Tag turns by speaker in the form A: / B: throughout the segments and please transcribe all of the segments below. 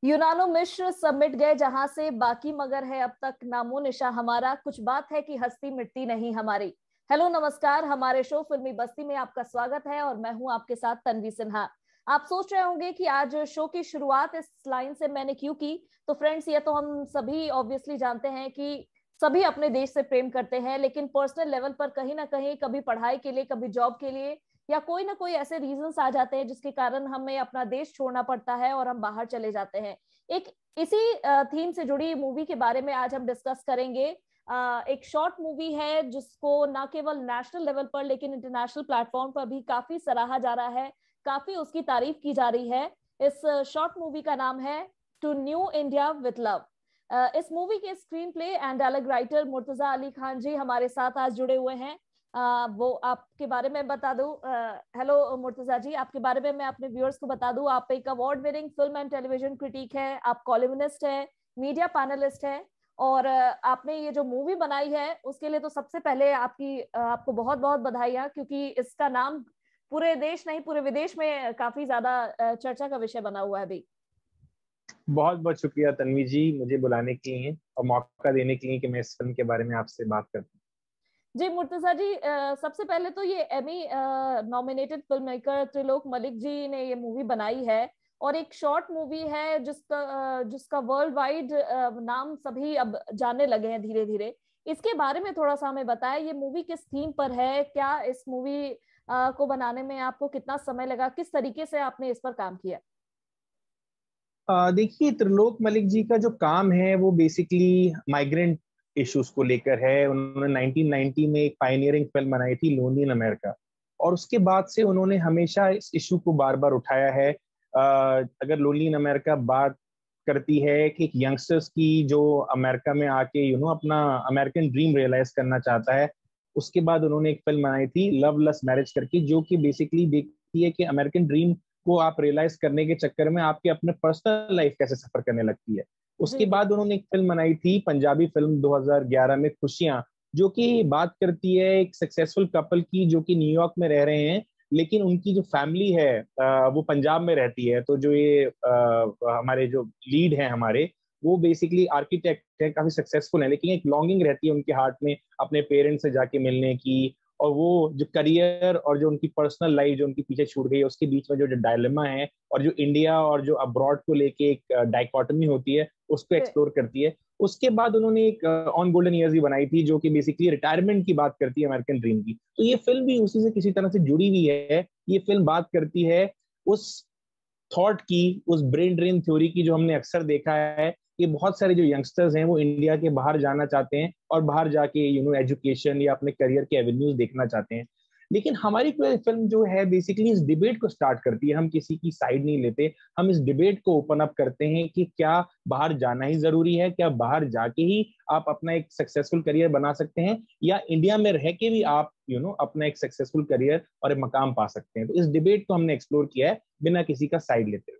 A: यूनानो मिश्र सब मिट गए जहां से, बाकी मगर है अब तक नामो निशा हमारा, कुछ बात है कि हस्ती मिटती नहीं हमारी। हेलो नमस्कार, हमारे शो फिल्मी बस्ती में आपका स्वागत है और मैं हूं आपके साथ तन्वी सिन्हा। आप सोच रहे होंगे कि आज शो की शुरुआत इस लाइन से मैंने क्यों की। तो फ्रेंड्स, ये तो हम सभी ऑब्वियसली जानते हैं कि सभी अपने देश से प्रेम करते हैं, लेकिन पर्सनल लेवल पर कहीं ना कहीं, कभी पढ़ाई के लिए, कभी जॉब के लिए, या कोई ना कोई ऐसे रीजंस आ जाते हैं जिसके कारण हमें अपना देश छोड़ना पड़ता है और हम बाहर चले जाते हैं। एक इसी थीम से जुड़ी मूवी के बारे में आज हम डिस्कस करेंगे। एक शॉर्ट मूवी है जिसको ना केवल नेशनल लेवल पर लेकिन इंटरनेशनल प्लेटफॉर्म पर भी काफी सराहा जा रहा है, काफी उसकी तारीफ की जा रही है। इस शॉर्ट मूवी का नाम है to new India with love. इस मूवी के screen play and dialogue writer Murtaza Ali Khan ji हमारे साथ आज जुड़े हुए हैं। वो आपके बारे में बता दूं। हेलो मुर्तजा जी, आपके बारे में मैं अपने व्यूअर्स को बता दूं, आप एक award winning film and television critic है, आप कॉलमनिस्ट है, मीडिया पैनलिस्ट है, और आपने ये जो मूवी बनाई है उसके लिए तो सबसे पहले आपको बहुत बहुत बधाइयाँ, क्योंकि इसका नाम पूरे देश नहीं पूरे विदेश में काफी ज्यादा चर्चा का विषय बना हुआ है अभी।
B: बहुत बहुत शुक्रिया तन्वी जी, मुझे बुलाने के लिए और मौका देने के लिए कि मैं इस फिल्म के बारे में आपसे बात करता हूँ।
A: जी मुर्तजा जी, सबसे पहले तो ये Emmy nominated film maker Trilok Malik ji ने ये मूवी बनाई है, और एक शॉर्ट मूवी है जिसका वर्ल्ड वाइड नाम सभी अब जानने लगे हैं धीरे धीरे। इसके बारे में थोड़ा सा हमें बताएं, ये मूवी किस थीम पर है, क्या इस मूवी को बनाने में आपको कितना समय लगा, किस तरीके से आपने इस पर काम किया।
B: देखिए, त्रिलोक मलिक जी का जो काम है वो बेसिकली माइग्रेंट इश्यूज को लेकर है। उन्होंने 1990 में एक पायनियरिंग फिल्म बनाई थी लोनली इन अमेरिका, और उसके बाद से उन्होंने हमेशा इस इशू को बार बार उठाया है। अगर लोनली इन अमेरिका बात करती है कि एक यंगस्टर्स की जो अमेरिका में आके अपना अमेरिकन ड्रीम रियलाइज करना चाहता है। उसके बाद उन्होंने एक फिल्म बनाई थी लवलेस मैरिज करके, जो कि बेसिकली देखती है कि अमेरिकन ड्रीम को आप रियलाइज करने के चक्कर में आपके अपने पर्सनल लाइफ कैसे सफर करने लगती है।
A: जी
B: उसके
A: जी।
B: बाद उन्होंने एक फिल्म बनाई थी पंजाबी फिल्म 2011 में खुशियां, जो कि बात करती है एक सक्सेसफुल कपल की जो कि न्यूयॉर्क में रह रहे हैं, लेकिन उनकी जो फैमिली है वो पंजाब में रहती है। तो जो ये हमारे जो लीड हैं हमारे, वो बेसिकली आर्किटेक्ट है, काफी सक्सेसफुल है, लेकिन एक लॉन्गिंग रहती है उनके हार्ट में अपने पेरेंट्स से जाके मिलने की। और वो जो करियर और जो उनकी पर्सनल लाइफ जो उनकी पीछे छूट गई है, उसके बीच में जो डायलेमा है और जो इंडिया और जो अब्रॉड को लेके एक डाइकोटमी होती है, उसको एक्सप्लोर करती है। उसके बाद उन्होंने एक ऑन गोल्डन ईयर्स भी बनाई थी, जो कि बेसिकली रिटायरमेंट की बात करती है अमेरिकन ड्रीम की। तो ये फिल्म भी उसी से किसी तरह से जुड़ी हुई है। ये फिल्म बात करती है उस थॉट की, उस ब्रेन ड्रेन थ्योरी की, जो हमने अक्सर देखा है कि बहुत सारे जो यंगस्टर्स हैं वो इंडिया के बाहर जाना चाहते हैं और बाहर जाके एजुकेशन या अपने करियर के एवेन्यूज देखना चाहते हैं। लेकिन हमारी फिल्म जो है बेसिकली इस डिबेट को स्टार्ट करती है। हम किसी की साइड नहीं लेते, हम इस डिबेट को ओपन अप करते हैं कि क्या बाहर जाना ही जरूरी है, क्या बाहर जाके ही आप अपना एक सक्सेसफुल करियर बना सकते हैं, या इंडिया में रह के भी आप अपना एक सक्सेसफुल करियर और एक मकाम पा सकते हैं। तो इस डिबेट को हमने एक्सप्लोर किया है बिना किसी का साइड लेते हुए।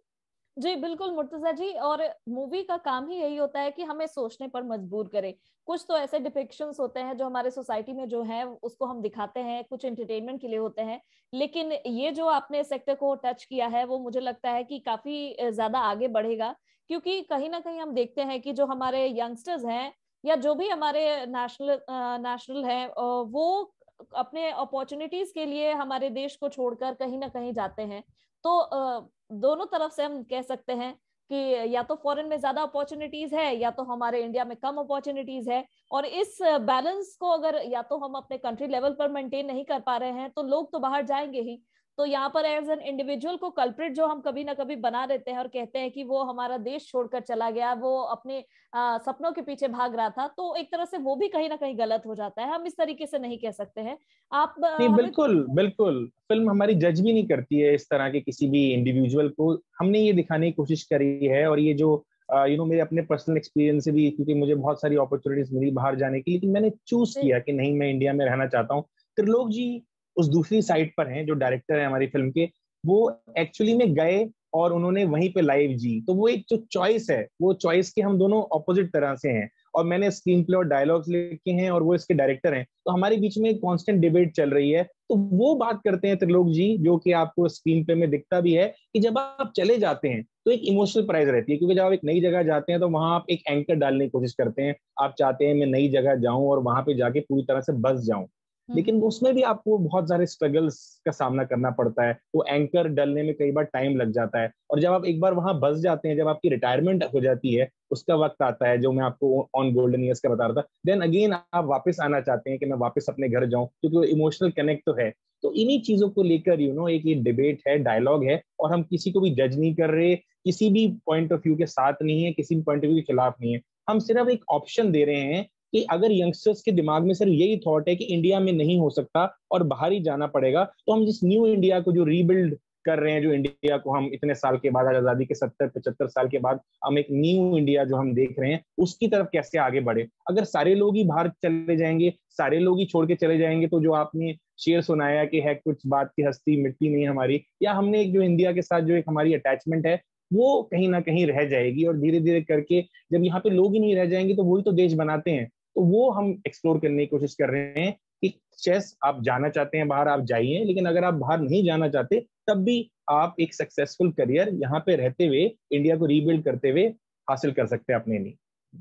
A: जी बिल्कुल मुर्तजा जी, और मूवी का काम ही यही होता है कि हमें सोचने पर मजबूर करे। कुछ तो ऐसे डिपिक्शंस होते हैं जो हमारे सोसाइटी में जो है उसको हम दिखाते हैं, कुछ एंटरटेनमेंट के लिए होते हैं, लेकिन ये जो आपने सेक्टर को टच किया है वो मुझे लगता है कि काफी ज्यादा आगे बढ़ेगा। क्योंकि कहीं ना कहीं हम देखते हैं कि जो हमारे यंगस्टर्स हैं या जो भी हमारे नेशनल नेशनल हैं, वो अपने अपॉर्चुनिटीज के लिए हमारे देश को छोड़कर कहीं ना कहीं जाते हैं। तो दोनों तरफ से हम कह सकते हैं कि या तो फॉरेन में ज्यादा अपॉर्चुनिटीज है या तो हमारे इंडिया में कम अपॉर्चुनिटीज है, और इस बैलेंस को अगर या तो हम अपने कंट्री लेवल पर मेंटेन नहीं कर पा रहे हैं तो लोग तो बाहर जाएंगे ही। तो यहाँ पर एज एन इंडिविजुअल को कल्प्रिट जो हम कभी ना कभी बना देते हैं और कहते हैं कि वो हमारा देश छोड़कर चला गया, वो अपने सपनों के पीछे भाग रहा था, तो एक तरह से वो भी कहीं ना कहीं गलत हो जाता है। हम इस तरीके से नहीं कह सकते हैं। आप
B: नहीं,
A: हमें।
B: बिल्कुल बिल्कुल, फिल्म हमारी जज भी नहीं करती है इस तरह के किसी भी इंडिविजुअल को। हमने ये दिखाने की कोशिश करी है, और ये जो मेरे अपने पर्सनल एक्सपीरियंस से भी, क्योंकि मुझे बहुत सारी अपॉर्चुनिटीज मिली बाहर जाने की, लेकिन मैंने चूज
A: जी
B: किया कि नहीं, मैं इंडिया में रहना चाहता हूँ। त्रिलोक जी उस दूसरी साइड पर हैं, जो डायरेक्टर है हमारी फिल्म के। वो एक्चुअली में गए और उन्होंने वहीं पे लाइव जी। तो वो एक जो चॉइस है, वो चॉइस के हम दोनों ऑपोजिट तरह से हैं। और मैंने स्क्रीन प्ले और डायलॉग्स लिखे हैं और वो इसके डायरेक्टर हैं, तो हमारे बीच में एक कांस्टेंट डिबेट चल रही है। तो वो बात करते हैं त्रिलोक जी, जो कि आपको स्क्रीन पे में दिखता भी है, कि जब आप चले जाते हैं तो एक इमोशनल प्राइस रहती है, क्योंकि जब आप एक नई जगह जाते हैं तो वहां आप एक एंकर डालने की कोशिश करते हैं। आप चाहते हैं मैं नई जगह जाऊं और वहां पे जाके पूरी तरह से बस जाऊं, लेकिन उसमें भी आपको बहुत सारे स्ट्रगल्स का सामना करना पड़ता है। वो एंकर डलने में कई बार टाइम लग जाता है, और जब आप एक बार वहां बस जाते हैं, जब आपकी रिटायरमेंट हो जाती है, उसका वक्त आता है जो मैं आपको ऑन गोल्डन ईयर्स का बता रहा था, देन अगेन आप वापस आना चाहते हैं कि मैं वापस अपने घर जाऊं, क्योंकि इमोशनल कनेक्ट तो है। तो इन्हीं चीजों को लेकर एक ये डिबेट है, डायलॉग है, और हम किसी को भी जज नहीं कर रहे, किसी भी पॉइंट ऑफ व्यू के साथ नहीं है, किसी भी पॉइंट ऑफ व्यू के खिलाफ नहीं है। हम सिर्फ एक ऑप्शन दे रहे हैं कि अगर यंगस्टर्स के दिमाग में सिर्फ यही थॉट है कि इंडिया में नहीं हो सकता और बाहर ही जाना पड़ेगा, तो हम जिस न्यू इंडिया को जो रीबिल्ड कर रहे हैं, जो इंडिया को हम इतने साल के बाद, आजादी के 70-75 साल के बाद हम एक न्यू इंडिया जो हम देख रहे हैं, उसकी तरफ कैसे आगे बढ़े। अगर सारे लोग ही बाहर चले जाएंगे, सारे लोग ही छोड़ के चले जाएंगे, तो जो आपने शेर सुनाया कि है कुछ बात की हस्ती मिट्टी नहीं हमारी, या हमने एक जो इंडिया के साथ जो एक हमारी अटैचमेंट है, वो कहीं ना कहीं रह जाएगी। और धीरे धीरे करके जब यहाँ पे लोग ही नहीं रह जाएंगे, तो वही तो देश बनाते हैं। तो वो हम एक्सप्लोर करने की कोशिश कर रहे हैं कि चेस, आप जाना चाहते हैं बाहर, आप जाइए, लेकिन अगर आप बाहर नहीं जाना चाहते, तब भी आप एक सक्सेसफुल करियर यहाँ पे रहते हुए, इंडिया को रीबिल्ड करते हुए हासिल कर सकते हैं अपने लिए।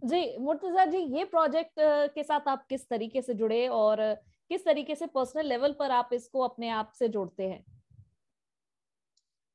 A: जी मुर्तजा जी, ये प्रोजेक्ट के साथ आप किस तरीके से जुड़े और किस तरीके से पर्सनल लेवल पर आप इसको अपने आप से जोड़ते हैं?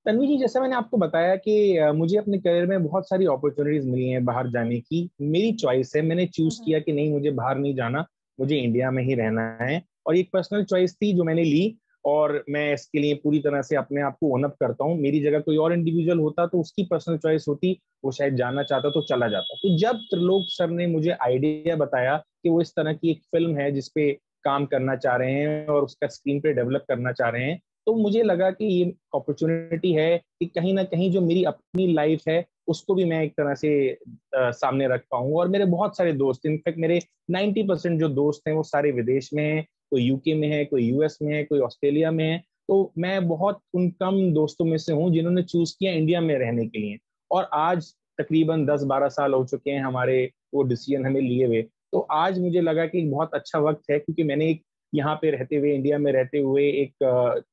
B: तन्वी जी, जैसे मैंने आपको बताया कि मुझे अपने करियर में बहुत सारी अपॉर्चुनिटीज मिली हैं बाहर जाने की। मेरी चॉइस है, मैंने चूज किया कि नहीं, मुझे बाहर नहीं जाना, मुझे इंडिया में ही रहना है। और एक पर्सनल चॉइस थी जो मैंने ली, और मैं इसके लिए पूरी तरह से अपने आप को ओन अप करता हूँ। मेरी जगह कोई और इंडिविजुअल होता तो उसकी पर्सनल चॉइस होती, वो शायद जाना चाहता तो चला जाता। तो जब त्रिलोक सर ने मुझे आइडिया बताया कि वो इस तरह की एक फिल्म है जिसपे काम करना चाह रहे हैं और उसका स्क्रीन पे डेवलप करना चाह रहे हैं, तो मुझे लगा कि ये अपॉर्चुनिटी है कि कहीं ना कहीं जो मेरी अपनी लाइफ है उसको भी मैं एक तरह से सामने रख पाऊँ। और मेरे बहुत सारे दोस्त, इनफैक्ट मेरे 90% जो दोस्त हैं वो सारे विदेश में हैं, कोई यूके में है, कोई यूएस में है, कोई ऑस्ट्रेलिया में है। तो मैं बहुत उन कम दोस्तों में से हूँ जिन्होंने चूज किया इंडिया में रहने के लिए। और आज तकरीबन 10-12 साल हो चुके हैं हमारे वो डिसीजन हमें लिए हुए। तो आज मुझे लगा कि बहुत अच्छा वक्त है, क्योंकि मैंने एक यहाँ पे रहते हुए, इंडिया में रहते हुए एक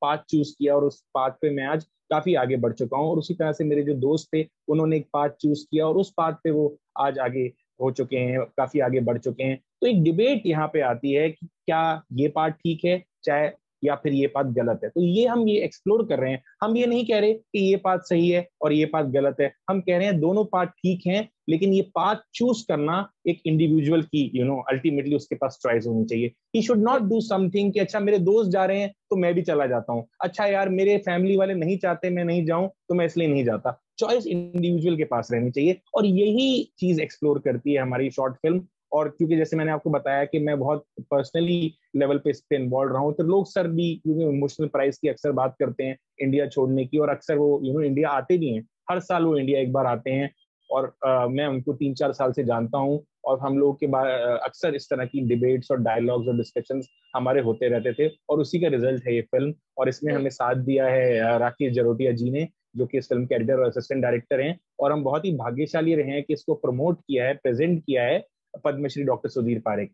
B: पाथ चूज किया, और उस पाथ पे मैं आज काफी आगे बढ़ चुका हूँ। और उसी तरह से मेरे जो दोस्त थे, उन्होंने एक पाथ चूज किया, और उस पाथ पे वो आज आगे हो चुके हैं, काफी आगे बढ़ चुके हैं। तो एक डिबेट यहाँ पे आती है कि क्या ये पाथ ठीक है, चाहे, या फिर ये बात गलत है। तो ये हम ये एक्सप्लोर कर रहे हैं। हम ये नहीं कह रहे कि ये बात सही है और ये बात गलत है, हम कह रहे हैं दोनों पार्ट ठीक हैं, लेकिन ये पाथ चूज करना एक इंडिविजुअल की अल्टीमेटली उसके पास चॉइस होनी चाहिए। He should not do something कि अच्छा मेरे दोस्त जा रहे हैं तो मैं भी चला जाता हूँ, अच्छा यार मेरे फैमिली वाले नहीं चाहते मैं नहीं जाऊं तो मैं इसलिए नहीं जाता। चॉइस इंडिविजुअल के पास रहनी चाहिए, और यही चीज एक्सप्लोर करती है हमारी शॉर्ट फिल्म। और क्योंकि जैसे मैंने आपको बताया कि मैं बहुत पर्सनली लेवल पे इस पे इन्वॉल्व रहा हूँ, तो लोग सर भी क्योंकि इमोशनल प्राइस की अक्सर बात करते हैं इंडिया छोड़ने की, और अक्सर वो इंडिया आते भी हैं, हर साल वो इंडिया एक बार आते हैं। और मैं उनको 3-4 साल से जानता हूँ, और हम लोग के बाद अक्सर इस तरह की डिबेट्स और डायलॉग्स और डिस्कशंस हमारे होते रहते थे, और उसी का रिजल्ट है ये फिल्म। और इसमें हमें साथ दिया है राकेश जरोटिया जी ने, जो कि इस फिल्म के एडिटर और असिस्टेंट डायरेक्टर हैं। और हम बहुत ही भाग्यशाली रहे हैं कि इसको प्रमोट किया है, प्रेजेंट किया है पद्मश्री डॉक्टर सुधीर पारेख।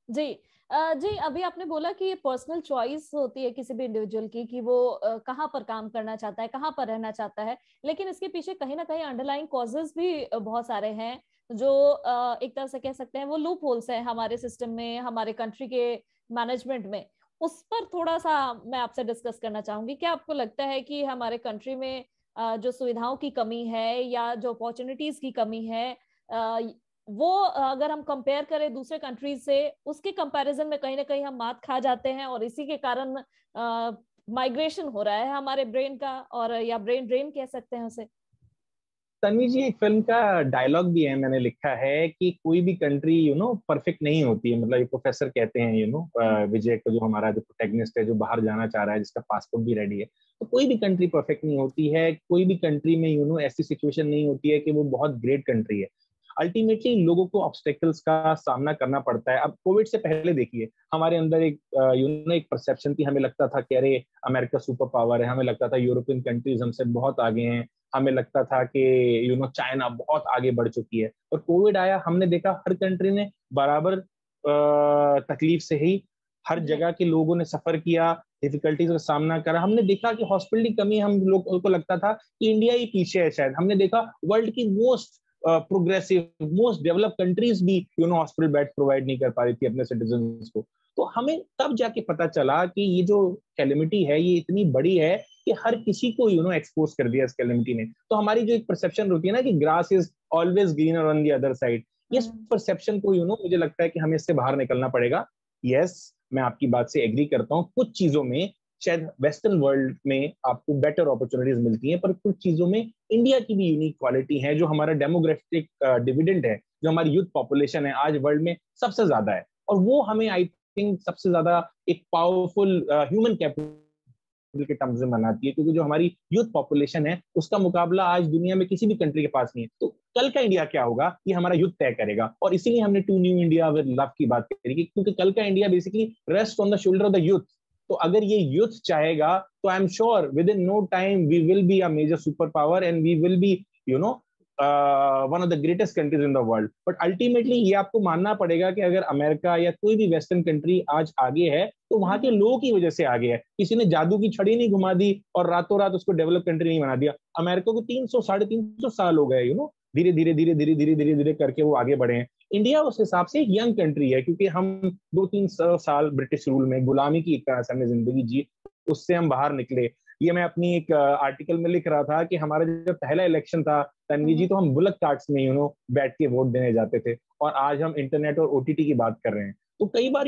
A: जी जी, अभी आपने बोला कि ये पर्सनल चॉइस होती है किसी भी इंडिविजुअल की कि वो कहाँ पर काम करना चाहता है, कहाँ पर रहना चाहता है, लेकिन इसके पीछे कहीं ना कहीं अंडरलाइंग कॉजेज भी बहुत सारे हैं, जो एक तरह से कह सकते हैं वो लूप होल्स हैं हमारे सिस्टम में, हमारे कंट्री के मैनेजमेंट में। उस पर थोड़ा सा मैं आपसे डिस्कस करना चाहूंगी। क्या आपको लगता है कि हमारे कंट्री में जो सुविधाओं की कमी है या जो अपॉर्चुनिटीज की कमी है, वो अगर हम कंपेयर करें दूसरे कंट्रीज से, उसके कंपैरिजन में कहीं ना कहीं हम मात खा जाते हैं, और इसी के कारण माइग्रेशन हो रहा है हमारे ब्रेन का, और या ब्रेन ड्रेन कह सकते हैं उसे।
B: तन्वी जी, एक फिल्म का डायलॉग भी है, मैंने लिखा है कि कोई भी कंट्री परफेक्ट नहीं होती है। मतलब ये प्रोफेसर कहते हैं विजय को, जो हमारा जो प्रोटैगनिस्ट है, जो बाहर जाना चाह रहा है, जिसका पासपोर्ट भी रेडी है, तो कोई भी कंट्री परफेक्ट नहीं होती है। कोई भी कंट्री में ऐसी सिचुएशन नहीं होती है कि वो बहुत ग्रेट कंट्री है। अल्टीमेटली लोगों को ऑब्स्टेकल्स का सामना करना पड़ता है। अब कोविड से पहले देखिए, हमारे अंदर एक एक परसेप्शन थी, हमें लगता था कि अरे अमेरिका सुपर पावर है, हमें लगता था यूरोपियन कंट्रीज हमसे बहुत आगे हैं, हमें लगता था कि चाइना बहुत आगे बढ़ चुकी है। और कोविड आया, हमने देखा हर कंट्री ने बराबर तकलीफ से ही, हर जगह के लोगों ने सफर किया। डिफिकल्टीज का सामना करा। हमने देखा कि हॉस्पिटल की कमी, हम लोगों को लगता था कि इंडिया ही पीछे है शायद। हमने देखा वर्ल्ड की most progressive, most develop countries भी हॉस्पिटल बेड प्रोवाइड नहीं कर पा रही थी अपने सिटीजन्स को। तो हमें तब जाके पता चला कि ये जो कैलेमिटी है ये इतनी बड़ी है कि हर किसी को एक्सपोज कर दिया इस कैलेमिटी ने। तो हमारी जो एक परसेप्शन होती है ना कि grass is always greener on the other side, इस परसेप्शन को मुझे लगता है कि हमें इससे बाहर निकलना पड़ेगा। यस, मैं आपकी बात से एग्री करता हूँ, कुछ चीजों में शायद वेस्टर्न वर्ल्ड में आपको बेटर अपॉर्चुनिटीज मिलती हैं, पर कुछ चीजों में इंडिया की भी यूनिक क्वालिटी है। जो हमारा डेमोग्राफिक डिविडेंड है, जो हमारी यूथ पॉपुलेशन है, आज वर्ल्ड में सबसे ज्यादा है, और वो हमें आई थिंक सबसे ज्यादा एक पावरफुल ह्यूमन कैपिटल के टर्म्स में बनाती है, क्योंकि जो हमारी यूथ पॉपुलेशन है उसका मुकाबला आज दुनिया में किसी भी कंट्री के पास नहीं है। तो कल का इंडिया क्या होगा ये हमारा यूथ तय करेगा, और इसीलिए हमने to new India with love की बात करी, क्योंकि कल का India basically rest on the shoulder of the youth. तो अगर ये यूथ चाहेगा तो I am sure within no time we will be a major super power and we will be one of the greatest countries in the world. But ultimately ये आपको मानना पड़ेगा कि अगर अमेरिका या कोई भी वेस्टर्न कंट्री आज आगे है तो वहां के लोगों की वजह से आगे है। किसी ने जादू की छड़ी नहीं घुमा दी और रातों रात उसको डेवलप कंट्री नहीं बना दिया। अमेरिका को 300 350 साल हो गए, धीरे धीरे धीरे धीरे धीरे धीरे धीरे करके वो आगे बढ़े हैं। इंडिया उस हिसाब से एक यंग कंट्री है, क्योंकि हम 200-300 साल ब्रिटिश रूल में गुलामी की एक तरह से हमने जिंदगी जी, उससे हम बाहर निकले। ये मैं अपनी एक आर्टिकल में लिख रहा था कि हमारा जब पहला इलेक्शन था तन्वी जी, तो हम बुलक कार्ट्स में बैठ के वोट देने जाते थे, और आज हम इंटरनेट और ओटीटी की बात कर रहे हैं। तो कई बार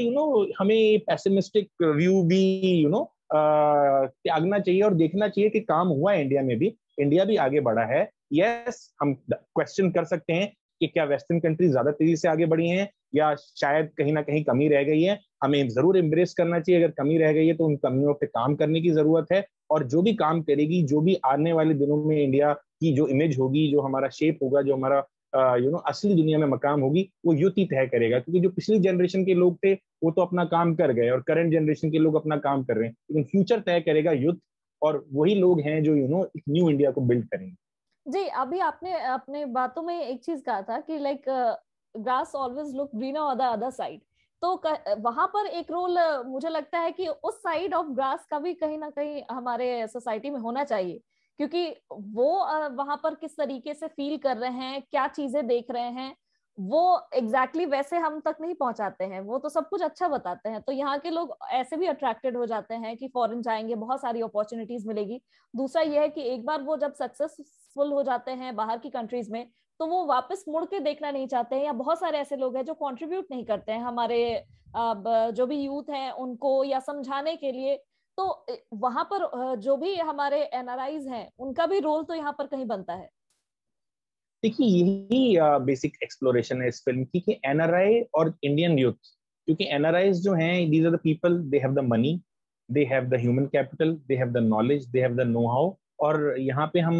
B: हमें पेसिमिस्टिक व्यू भी त्यागना चाहिए और देखना चाहिए कि काम हुआ है इंडिया में भी, इंडिया भी आगे बढ़ा है। यस, हम क्वेश्चन कर सकते हैं कि क्या वेस्टर्न कंट्रीज ज्यादा तेजी से आगे बढ़ी हैं या शायद कहीं ना कहीं कमी रह गई है। हमें जरूर एम्ब्रेस करना चाहिए, अगर कमी रह गई है तो उन कमियों पे काम करने की जरूरत है, और जो भी काम करेगी, जो भी आने वाले दिनों में इंडिया की जो इमेज होगी, जो हमारा शेप होगा, जो हमारा असली दुनिया में मकाम होगी, वो यूथ ही तय करेगा। क्योंकि जो पिछली जनरेशन के लोग थे वो तो अपना काम कर गए और करंट जनरेशन के लोग अपना काम कर रहे हैं, लेकिन फ्यूचर तय करेगा यूथ, और वही लोग हैं जो एक न्यू इंडिया को बिल्ड करेंगे।
A: जी, अभी आपने अपने बातों में एक चीज कहा था कि like grass always look greener on the other side. तो वहां पर एक रोल मुझे लगता है कि उस साइड ऑफ ग्रास का भी कहीं ना कहीं हमारे सोसाइटी में होना चाहिए, क्योंकि वो वहां पर किस तरीके से फील कर रहे हैं, क्या चीजें देख रहे हैं, वो एग्जैक्टली वैसे हम तक नहीं पहुंचाते हैं। वो तो सब कुछ अच्छा बताते हैं, तो यहाँ के लोग ऐसे भी अट्रैक्टेड हो जाते हैं कि फॉरेन जाएंगे, बहुत सारी अपॉर्चुनिटीज मिलेगी। दूसरा ये है कि एक बार वो जब सक्सेसफुल हो जाते हैं बाहर की कंट्रीज में, तो वो वापस मुड़ के देखना नहीं चाहते हैं, या बहुत सारे ऐसे लोग हैं जो कंट्रीब्यूट नहीं करते हैं हमारे जो भी यूथ हैं उनको या समझाने के लिए। तो वहां पर जो भी हमारे एनआरआईज हैं उनका भी रोल तो यहाँ पर कहीं बनता है।
B: देखिए, यही बेसिक एक्सप्लोरेशन है इस फिल्म की कि एनआरआई और इंडियन यूथ, क्योंकि एनआरआईज जो हैं, these are the people, they have the money, they have the human capital, they have the knowledge, they have the know how. और यहाँ पे हम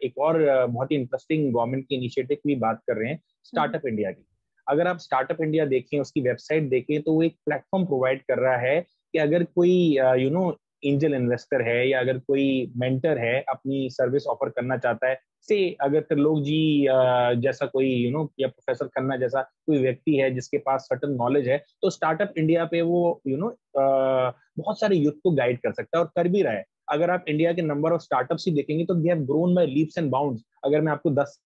B: एक और बहुत ही इंटरेस्टिंग गवर्नमेंट की इनिशिएटिव की बात कर रहे हैं, स्टार्टअप इंडिया की। अगर आप स्टार्टअप इंडिया देखें, उसकी वेबसाइट देखें, तो वो एक प्लेटफॉर्म प्रोवाइड कर रहा है कि अगर कोई एंजल इन्वेस्टर है या अगर कोई मेंटर है अपनी सर्विस ऑफर करना चाहता है, से अगर त्रिलोक जी जैसा कोई या प्रोफेसर खन्ना जैसा कोई व्यक्ति है जिसके पास सर्टन नॉलेज है, तो स्टार्टअप इंडिया पे वो बहुत सारे यूथ को गाइड कर सकता है और कर भी रहा है। अगर आप इंडिया के नंबर ऑफ स्टार्टअप्स ही देखेंगे तो they have grown by leaps and bounds. अगर मैं आपको 10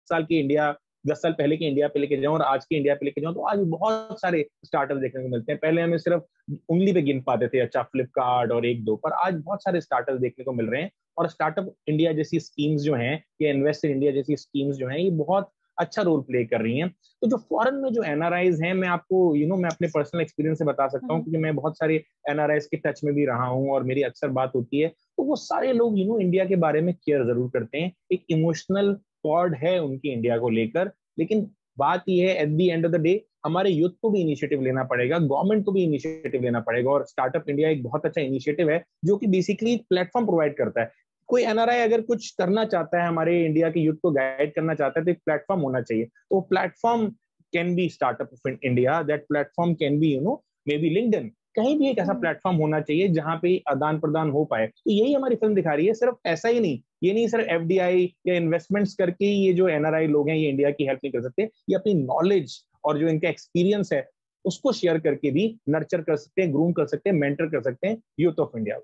B: साल पहले के इंडिया पे लेके जाऊं और आज के इंडिया पे लेके जाऊं, तो आज बहुत सारे स्टार्टअप देखने को मिलते हैं। पहले हमें सिर्फ उंगली पे गिन पाते थे, अच्छा फ्लिपकार्ट और एक दो, पर आज बहुत सारे स्टार्टअप देखने को मिल रहे हैं। और स्टार्टअप इंडिया जैसी स्कीम्स जो हैं, या इन्वेस्ट इन इंडिया जैसी स्कीम्स जो हैं, ये बहुत अच्छा रोल प्ले कर रही हैं। तो जो फॉरेन में जो एनआरआईज हैं, मैं आपको मैं अपने पर्सनल एक्सपीरियंस से बता सकता हूँ, क्योंकि मैं बहुत सारे एनआरआईज के टच में भी रहा हूँ और मेरी अक्सर बात होती है। तो वो सारे लोग इंडिया के बारे में केयर जरूर करते हैं, एक इमोशनल कॉर्ड है उनकी इंडिया को लेकर। लेकिन बात यह है, at the end of the day हमारे यूथ को भी इनिशिएटिव लेना पड़ेगा, गवर्नमेंट को भी इनिशिएटिव लेना पड़ेगा। और स्टार्टअप इंडिया एक बहुत अच्छा इनिशिएटिव है जो कि बेसिकली प्लेटफॉर्म प्रोवाइड करता है। कोई एनआरआई अगर कुछ करना चाहता है, हमारे इंडिया के यूथ को गाइड करना चाहता है, तो एक प्लेटफॉर्म होना चाहिए। तो platform can be startup of India, that platform can be may be LinkedIn, कहीं भी एक ऐसा प्लेटफॉर्म होना चाहिए जहां पे आदान प्रदान हो पाए। तो यही हमारी फिल्म दिखा रही है। सिर्फ ऐसा ही नहीं, ये नहीं सिर्फ एफडीआई या इन्वेस्टमेंट्स करके ये जो एनआरआई लोग हैं ये इंडिया की हेल्प नहीं कर सकते, ये अपनी नॉलेज और जो इनका एक्सपीरियंस है उसको शेयर करके भी नर्चर कर सकते हैं, ग्रूम कर सकते हैं, मेंटर कर सकते हैं यूथ ऑफ इंडिया।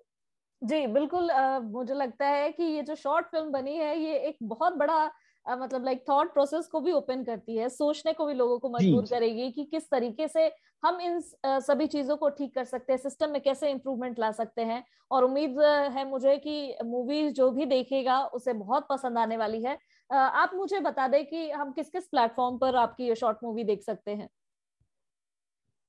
A: जी बिल्कुल। मुझे लगता है कि ये जो शॉर्ट फिल्म बनी है ये एक बहुत बड़ा मतलब लाइक थॉट प्रोसेस को भी ओपन करती है, सोचने को भी लोगों को
B: जी
A: मजबूर
B: जी
A: करेगी कि किस तरीके से हम इन सभी चीजों को ठीक कर सकते हैं, सिस्टम में कैसे इंप्रूवमेंट ला सकते हैं। और उम्मीद है मुझे कि मूवी जो भी देखेगा उसे बहुत पसंद आने वाली है। आप मुझे बता दें कि हम किस किस प्लेटफॉर्म पर आपकी ये शॉर्ट मूवी देख सकते हैं।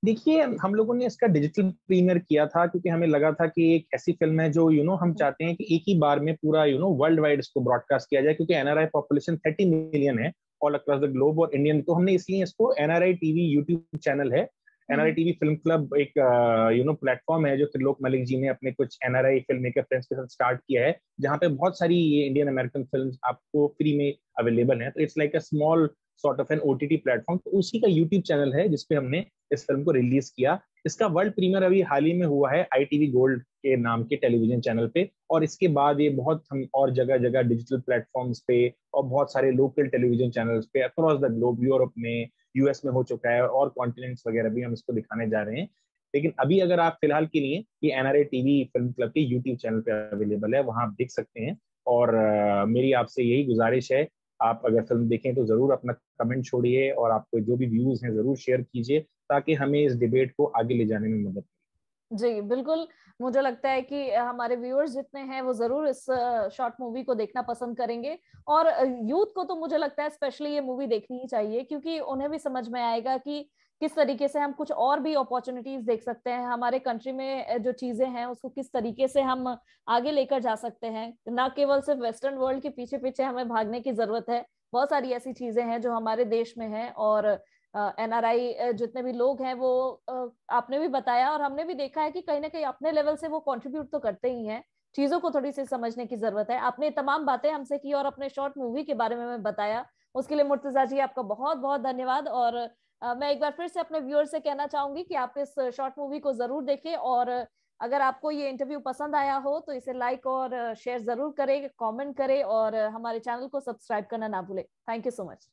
B: देखिए, हम लोगों ने इसका डिजिटल प्रीमियर किया था क्योंकि हमें लगा था कि एक ऐसी फिल्म है जो हम चाहते हैं कि एक ही बार में पूरा वर्ल्ड वाइड इसको ब्रॉडकास्ट किया जाए, क्योंकि एनआरआई पॉपुलेशन 30 मिलियन है ऑल अक्रॉस द ग्लोब और इंडियन। तो हमने इसलिए इसको एनआरआई टीवी यूट्यूब चैनल है, एनआरआई टीवी फिल्म क्लब एक प्लेटफॉर्म है जो त्रिलोक मलिक जी ने अपने कुछ एनआरआई फिल्म मेकर फ्रेंड्स के साथ स्टार्ट किया है, जहाँ पे बहुत सारी ये इंडियन अमेरिकन फिल्म्स आपको फ्री में अवेलेबल है। तो it's like a small sort of an OTT platform. तो उसी का यूट्यूब चैनल है जिसपे हमने इस फिल्म को रिलीज किया। इसका वर्ल्ड प्रीमियर अभी हाल ही में हुआ है ITV गोल्ड के नाम के टेलीविजन चैनल पे, और इसके बाद ये बहुत हम और जगह जगह डिजिटल प्लेटफॉर्म्स पे और बहुत सारे लोकल टेलीविजन चैनल्स पे अक्रॉस द ग्लोब, यूरोप में, US में हो चुका है, और कॉन्टिनेंट्स वगैरह भी हम इसको दिखाने जा रहे हैं। लेकिन अभी अगर आप फिलहाल के लिए ये NRI टीवी फिल्म क्लब के यूट्यूब चैनल पे अवेलेबल है, वहां आप देख सकते हैं। और मेरी आपसे यही गुजारिश है, आप अगर फिल्म देखें तो जरूर अपना कमेंट छोड़िए और आपको जो भी व्यूज हैं जरूर शेयर कीजिए, ताकि हमें इस डिबेट को आगे ले जाने में मदद मिले।
A: जी बिल्कुल। मुझे लगता है कि हमारे व्यूअर्स जितने हैं वो जरूर इस शॉर्ट मूवी को देखना पसंद करेंगे। और यूथ को तो मुझे लगता है स्पेशली ये मूवी देखनी ही चाहिए, क्योंकि उन्हें भी समझ में आएगा कि किस तरीके से हम कुछ और भी अपॉर्चुनिटीज देख सकते हैं, हमारे कंट्री में जो चीजें हैं उसको किस तरीके से हम आगे लेकर जा सकते हैं। ना केवल सिर्फ वेस्टर्न वर्ल्ड के पीछे पीछे हमें भागने की जरूरत है, बहुत सारी ऐसी चीजें हैं जो हमारे देश में है। और NRI जितने भी लोग हैं वो आपने भी बताया और हमने भी देखा है कि कहीं ना कहीं अपने लेवल से वो कंट्रीब्यूट तो करते ही हैं। चीजों को थोड़ी सी समझने की जरूरत है। आपने तमाम बातें हमसे की और अपने शॉर्ट मूवी के बारे में बताया, उसके लिए मुर्तजा जी आपका बहुत बहुत धन्यवाद। और मैं एक बार फिर से अपने व्यूअर से कहना चाहूंगी कि आप इस शॉर्ट मूवी को जरूर देखें, और अगर आपको ये इंटरव्यू पसंद आया हो तो इसे लाइक और शेयर जरूर करें, कमेंट करें और हमारे चैनल को सब्सक्राइब करना ना भूलें। Thank you so much.